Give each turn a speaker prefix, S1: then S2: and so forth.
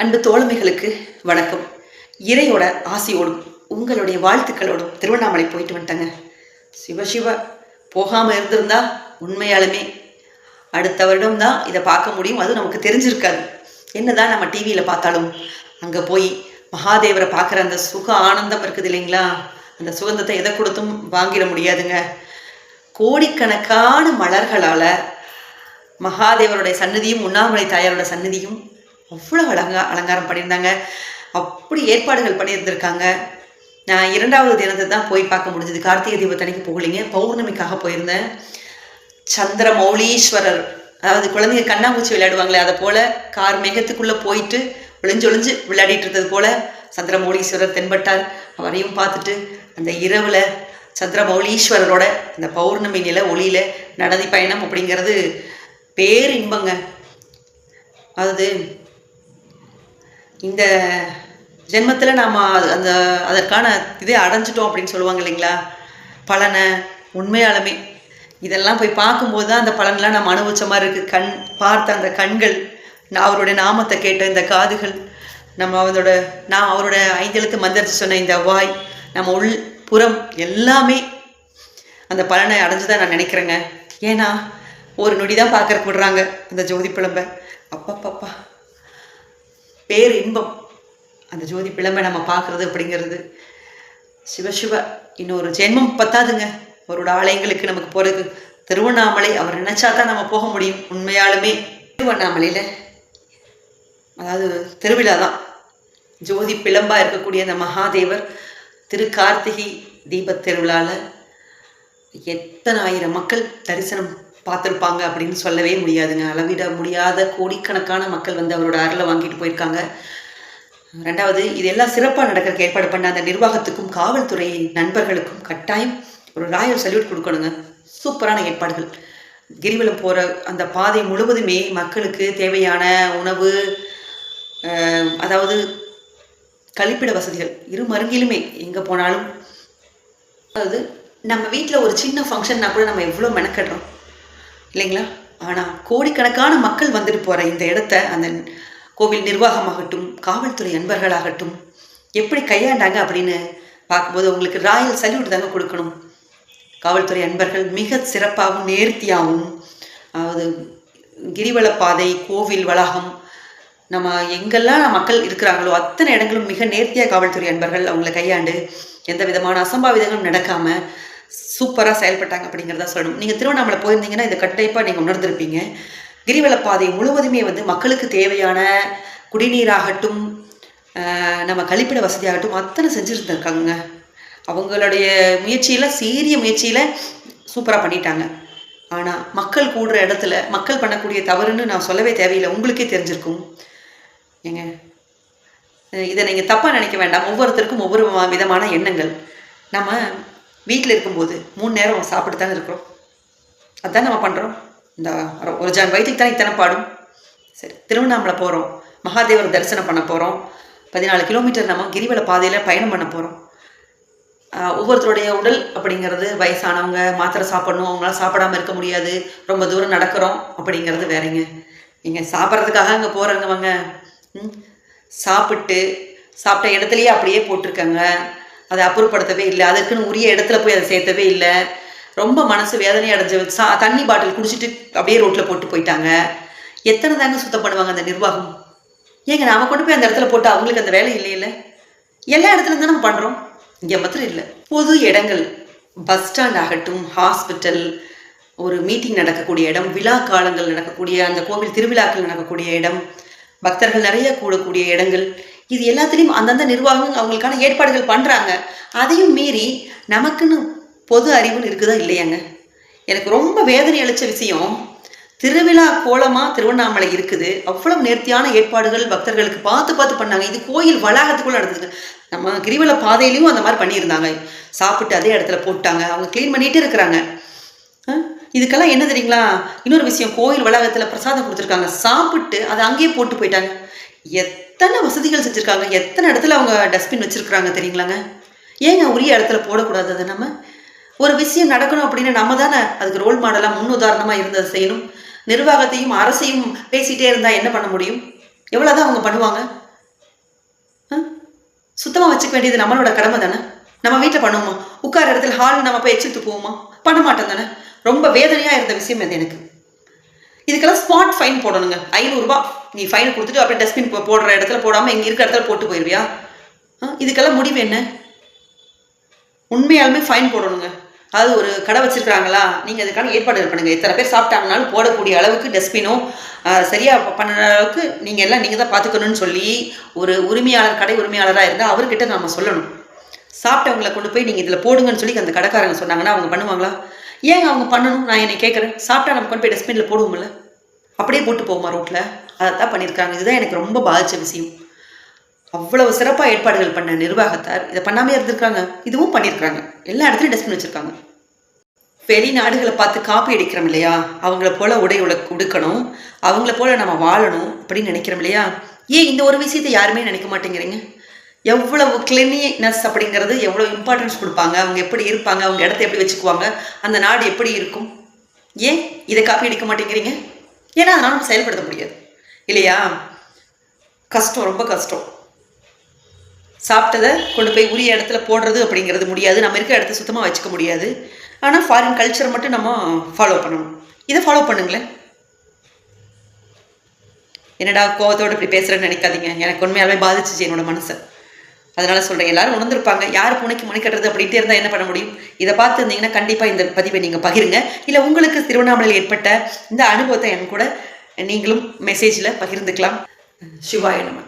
S1: அன்பு தோழமைகளுக்கு வணக்கம். இறையோட ஆசையோடும் உங்களுடைய வாழ்த்துக்களோடும் திருவண்ணாமலை போயிட்டு வந்துட்டேங்க. சிவசிவ போகாமல் இருந்திருந்தா உண்மையாலுமே அடுத்த வருடம் தான் இதை பார்க்க முடியும். அதுவும் நமக்கு தெரிஞ்சிருக்காது. என்னதான் நம்ம டிவியில் பார்த்தாலும் அங்கே போய் மகாதேவரை பார்க்குற அந்த சுக ஆனந்தம் இருக்குது இல்லைங்களா? அந்த சுகந்தத்தை எதை கொடுத்தும் வாங்கிட முடியாதுங்க. கோடிக்கணக்கான மலர்களால் மகாதேவருடைய சன்னதியும் உண்ணாமலை தாயாரோட சன்னதியும் அவ்வளோ அலங்காரம் பண்ணியிருந்தாங்க. அப்படி ஏற்பாடுகள் பண்ணியிருந்திருக்காங்க. நான் 2வது தினத்தை தான் போய் பார்க்க முடிஞ்சது. கார்த்திகை தீபத்தன்னைக்கு போகலிங்க, பௌர்ணமிக்காக போயிருந்தேன். சந்திரமௌலீஸ்வரர், அதாவது குழந்தைங்க கண்ணாமூச்சி விளையாடுவாங்களே அதை போல் கார் மேகத்துக்குள்ளே போயிட்டு ஒளிஞ்சொளிஞ்சு விளையாடிட்டு இருந்தது போல் சந்திரமௌலீஸ்வரர் தென்பட்டார். அவரையும் பார்த்துட்டு அந்த இரவில் சந்திரமௌலீஸ்வரரோட அந்த பௌர்ணமி நில ஒளியில் நடதி பயணம் அப்படிங்கிறது பேரின்பங்க. அதாவது இந்த ஜென்மத்தில் நாம் அதற்கான இதே அடைஞ்சிட்டோம் அப்படின்னு சொல்லுவாங்க இல்லைங்களா, பலனை. உண்மையாலுமே இதெல்லாம் போய் பார்க்கும்போது தான் அந்த பலன்லாம் நம்ம அனுபவிச்ச மாதிரி இருக்குது. பார்த்த அந்த கண்கள், நான் அவருடைய நாமத்தை கேட்ட இந்த காதுகள், நம்ம அவரோட 5 எழுத்து மந்திரத்தை சொன்ன இந்த வாய், நம்ம உள் புறம் எல்லாமே அந்த பலனை அடைஞ்சுதான் நான் நினைக்கிறேங்க. ஏன்னா ஒரு நொடி தான் பார்க்கறக்கு விடுறாங்க அந்த ஜோதி பிளம்பை. அப்பப்பப்பா பேர் இன்பம் அந்த ஜோதி பிளம்பை நம்ம பார்க்குறது அப்படிங்கிறது. சிவசிவ இன்னொரு ஜென்மம் பத்தாதுங்க அவரோட ஆலயங்களுக்கு நமக்கு போகிறதுக்கு. திருவண்ணாமலை அவர் நினச்சா தான் நம்ம போக முடியும். உண்மையாலுமே திருவண்ணாமலையில் அதாவது திருவிழா தான். ஜோதி பிளம்பாக இருக்கக்கூடிய அந்த மகாதேவர் திருக்கார்த்திகை தீபத் திருவிழாவில் எத்தனை ஆயிரம் மக்கள் தரிசனம் பார்த்துருப்பாங்க அப்படின்னு சொல்லவே முடியாதுங்க. அளவிட முடியாத கோடிக்கணக்கான மக்கள் வந்து அவரோட அருளை வாங்கிட்டு போயிருக்காங்க. 2வது, இதெல்லாம் சிறப்பாக நடக்கிறதுக்கு ஏற்பாடு பண்ண அந்த நிர்வாகத்துக்கும் காவல்துறை நண்பர்களுக்கும் கட்டாயம் ஒரு ராயல் சல்யூட் கொடுக்கணுங்க. சூப்பரான ஏற்பாடுகள். கிரிவலம் போகிற அந்த பாதை முழுவதுமே மக்களுக்கு தேவையான உணவு, அதாவது கழிப்பிட வசதிகள் இருமருங்கிலுமே எங்கே போனாலும். அதாவது நம்ம வீட்டில் ஒரு சின்ன ஃபங்க்ஷன்னா கூட நம்ம எவ்வளோ மெனக்கடுறோம் இல்லைங்களா? ஆனால் கோடிக்கணக்கான மக்கள் வந்துட்டு போகிற இந்த இடத்த அந்த கோவில் நிர்வாகமாகட்டும் காவல்துறை அன்பர்களாகட்டும் எப்படி கையாண்டாங்க அப்படின்னு பார்க்கும்போது உங்களுக்கு ராயல் சல்யூட் தாங்க கொடுக்கணும். காவல்துறை அன்பர்கள் மிக சிறப்பாகவும் நேர்த்தியாகவும், அதாவது கிரிவல பாதை, கோவில் வளாகம், நம்ம எங்கெல்லாம் மக்கள் இருக்கிறாங்களோ அத்தனை இடங்களும் மிக நேர்த்தியாக காவல்துறை அன்பர்கள் அவங்கள கையாண்டு எந்த விதமான அசம்பாவிதங்களும் நடக்காமல் சூப்பராக செயல்பட்டாங்க அப்படிங்கிறத சொல்லணும். நீங்கள் திருவண்ணாமலை போயிருந்தீங்கன்னா இதை கட்டாயமாக நீங்கள் உணர்ந்திருப்பீங்க. கிரிவல பாதை முழுவதுமே வந்து மக்களுக்கு தேவையான குடிநீராகட்டும், நம்ம கழிப்பிட வசதியாகட்டும் அத்தனை செஞ்சுருந்துருக்காங்க. அவங்களுடைய முயற்சியில், சீரிய முயற்சியில் சூப்பராக பண்ணிட்டாங்க. ஆனால் மக்கள் கூடுற இடத்துல மக்கள் பண்ணக்கூடிய தவறுன்னு நான் சொல்லவே தேவையில்லை, உங்களுக்கே தெரிஞ்சிருக்கும். ஏங்க இதை நீங்கள் தப்பாக நினைக்க வேண்டாம். ஒவ்வொருத்தருக்கும் ஒவ்வொரு விதமான எண்ணங்கள். நம்ம வீட்டில் இருக்கும்போது 3 நேரம் சாப்பிட்டு தானே இருக்கிறோம். அதுதான் நம்ம பண்ணுறோம். இந்த ஒரு ஜான் வயிற்றுக்கு தானே இத்தனை பாடும். சரி, திருவண்ணாமலை போகிறோம், மகாதேவர் தரிசனம் பண்ண போகிறோம். 14 கிலோமீட்டர் நம்ம கிரிவல பாதையில் பயணம் பண்ண போகிறோம். ஒவ்வொருத்தருடைய உடல் அப்படிங்கிறது, வயசானவங்க மாத்திரை சாப்பிடணும், அவங்களால சாப்பிடாமல் இருக்க முடியாது, ரொம்ப தூரம் நடக்கிறோம் அப்படிங்கிறது வேறங்க. நீங்கள் சாப்பிட்றதுக்காக அங்கே போகிறவங்க சாப்பிட்ட இடத்துலையே அப்படியே போட்டிருக்காங்க. அதை அப்புறப்படுத்தவே இல்லை, அதற்குன்னு உரிய இடத்துல போய் அதை சேர்த்தவே இல்லை. ரொம்ப மனசு வேதனை அடைஞ்சு தண்ணி பாட்டில் குடிச்சிட்டு அப்படியே ரோட்டில் போட்டு போயிட்டாங்க. எத்தனை தாங்க சுத்தம் பண்ணுவாங்க அந்த நிர்வாகம்? ஏங்க நாம கொண்டு போய் அந்த இடத்துல போட்டு அவங்களுக்கு அந்த வேலை இல்லை. எல்லா இடத்துல தான் நம்ம பண்ணுறோம், இங்கே மாத்திரம் இல்லை. பொது இடங்கள், பஸ் ஸ்டாண்ட் ஆகட்டும், ஹாஸ்பிட்டல், ஒரு மீட்டிங் நடக்கக்கூடிய இடம், விழா காலங்கள் நடக்கக்கூடிய அந்த கோவில் திருவிழாக்கள் நடக்கக்கூடிய இடம், பக்தர்கள் நிறைய கூடக்கூடிய இடங்கள், இது எல்லாத்துலேயும் அந்தந்த நிர்வாகம் அவங்களுக்கான ஏற்பாடுகள் பண்ணுறாங்க. அதையும் மீறி நமக்குன்னு பொது அறிவுன்னு இருக்குதா இல்லையாங்க? எனக்கு ரொம்ப வேதனை அளித்த விஷயம், திருவிழா கோலமாக திருவண்ணாமலை இருக்குது, அவ்வளவு நேர்த்தியான ஏற்பாடுகள் பக்தர்களுக்கு பார்த்து பண்ணாங்க. இது கோயில் வளாகத்துக்குள்ளே நடந்ததுங்க. நம்ம கிரிவல பாதையிலையும் அந்த மாதிரி பண்ணியிருந்தாங்க. சாப்பிட்டு அதே இடத்துல போட்டாங்க, அவங்க க்ளீன் பண்ணிகிட்டே இருக்கிறாங்க. இதுக்கெல்லாம் என்ன தெரியுங்களா? இன்னொரு விஷயம், கோயில் வளாகத்தில் பிரசாதம் கொடுத்துருக்காங்க, சாப்பிட்டு அதை அங்கேயே போட்டு போயிட்டாங்க. எத்தனை வசதிகள் செஞ்சுருக்காங்க, எத்தனை இடத்துல அவங்க டஸ்ட்பின் வச்சுருக்குறாங்க தெரியுங்களாங்க? ஏங்க உரிய இடத்துல போடக்கூடாது? அதை நம்ம ஒரு விஷயம் நடக்கணும் அப்படின்னு நம்ம தானே அதுக்கு ரோல் மாடலாக முன்னுதாரணமாக இருந்ததை செய்யணும். நிர்வாகத்தையும் அரசையும் பேசிகிட்டே இருந்தால் என்ன பண்ண முடியும்? எவ்வளோதான் அவங்க பண்ணுவாங்க? சுத்தமாக வச்சுக்க வேண்டியது நம்மளோட கடமை தானே. நம்ம வீட்டில் பண்ணுவோமா? உட்கார இடத்துல ஹால் நம்ம போய் எச்சிட்டு போவோமா? பண்ண மாட்டோம் தானே. ரொம்ப வேதனையாக இருந்த விஷயம் அது எனக்கு. இதுக்கெல்லாம் ஸ்பாட் ஃபைன் போடணுங்க. 500 ரூபாய் நீ ஃபைன் கொடுத்துட்டு அப்படியே டஸ்ட்பின் போடுற இடத்துல போடாமல் இங்கே இருக்கிற இடத்துல போட்டு போயிடுவியா? இதுக்கெல்லாம் முடிவு என்ன? உண்மையாலுமே ஃபைன் போடணுங்க. அதாவது ஒரு கடை வச்சிருக்காங்களா, நீங்கள் அதுக்கான ஏற்பாடுகள் பண்ணுங்கள். இத்தனை பேர் சாப்பிட்டாங்கனாலும் போடக்கூடிய அளவுக்கு டஸ்ட்பினோ சரியாக பண்ணுற அளவுக்கு நீங்கள் தான் பார்த்துக்கணும்னு சொல்லி ஒரு உரிமையாளர், கடை உரிமையாளராக இருந்தால் அவர்கிட்ட நம்ம சொல்லணும். சாப்பிட்டவங்களை கொண்டு போய் நீங்கள் இதில் போடுங்கன்னு சொல்லி அந்த கடைக்காரங்க சொன்னாங்கன்னா அவங்க பண்ணுவாங்களா? ஏங்க அவங்க பண்ணணும்? நான் என்னை கேட்குறேன். சாப்பிட்டா நம்ம கொண்டு போய் டஸ்ட்பினில் போடுவோம்ல, அப்படியே போட்டு போகுமா ரோட்டில்? அதை தான் பண்ணியிருக்காங்க. இதுதான் எனக்கு ரொம்ப பாதித்த விஷயம். அவ்வளவு சிறப்பாக ஏற்பாடுகள் பண்ண நிர்வாகத்தார் இதை பண்ணாமே இருந்திருக்காங்க. இதுவும் பண்ணியிருக்காங்க. எல்லா இடத்துலையும் டஸ்ட்பின் வச்சுருக்காங்க. வெளிநாடுகளை பார்த்து காப்பி அடிக்கிறோம் இல்லையா? அவங்கள போல உடை உடுக்கணும், அவங்கள போல நம்ம வாழணும் அப்படின்னு நினைக்கிறோம் இல்லையா? ஏன் இந்த ஒரு விஷயத்தை யாருமே நினைக்க மாட்டேங்கிறீங்க? எவ்வளவு கிளீனினஸ் அப்படிங்கிறது எவ்வளோ இம்பார்ட்டன்ஸ் கொடுப்பாங்க, அவங்க எப்படி இருப்பாங்க, அவங்க இடத்த எப்படி வச்சுக்குவாங்க, அந்த நாடு எப்படி இருக்கும். ஏன் இதை காப்பி அடிக்க மாட்டேங்கிறீங்க? ஏன்னா அதனால் நம்ம செயல்படுத்த முடியாது இல்லையா? கஷ்டம், ரொம்ப கஷ்டம். சாப்பிட்டதை கொண்டு போய் உரிய இடத்துல போடுறது அப்படிங்கிறது முடியாது. நம்ம இருக்கிற இடத்த சுத்தமாக வச்சுக்க முடியாது. ஆனால் ஃபாரின் கல்ச்சரை மட்டும் நம்ம ஃபாலோ பண்ணணும். இதை ஃபாலோ பண்ணுங்களேன். என்னடா கோவத்தோடு இப்படி பேசுகிறேன்னு நினைக்காதீங்க. எனக்கு உண்மையாலுமே பாதிச்சிச்சு என்னோட மனசை. அதனால சொல்கிறேன், எல்லாரும் உணர்ந்துருப்பாங்க. யார் பூனைக்கு மணி கட்டுறது அப்படின்ட்டு இருந்தால் என்ன பண்ண முடியும்? இதை பார்த்து இருந்தீங்கன்னா கண்டிப்பாக இந்த பதிவை நீங்கள் பகிருங்க. இல்லை உங்களுக்கு திருவண்ணாமலையில் ஏற்பட்ட இந்த அனுபவத்தை என் கூட நீங்களும் மெசேஜில் பகிர்ந்துக்கலாம். சிவாய நம.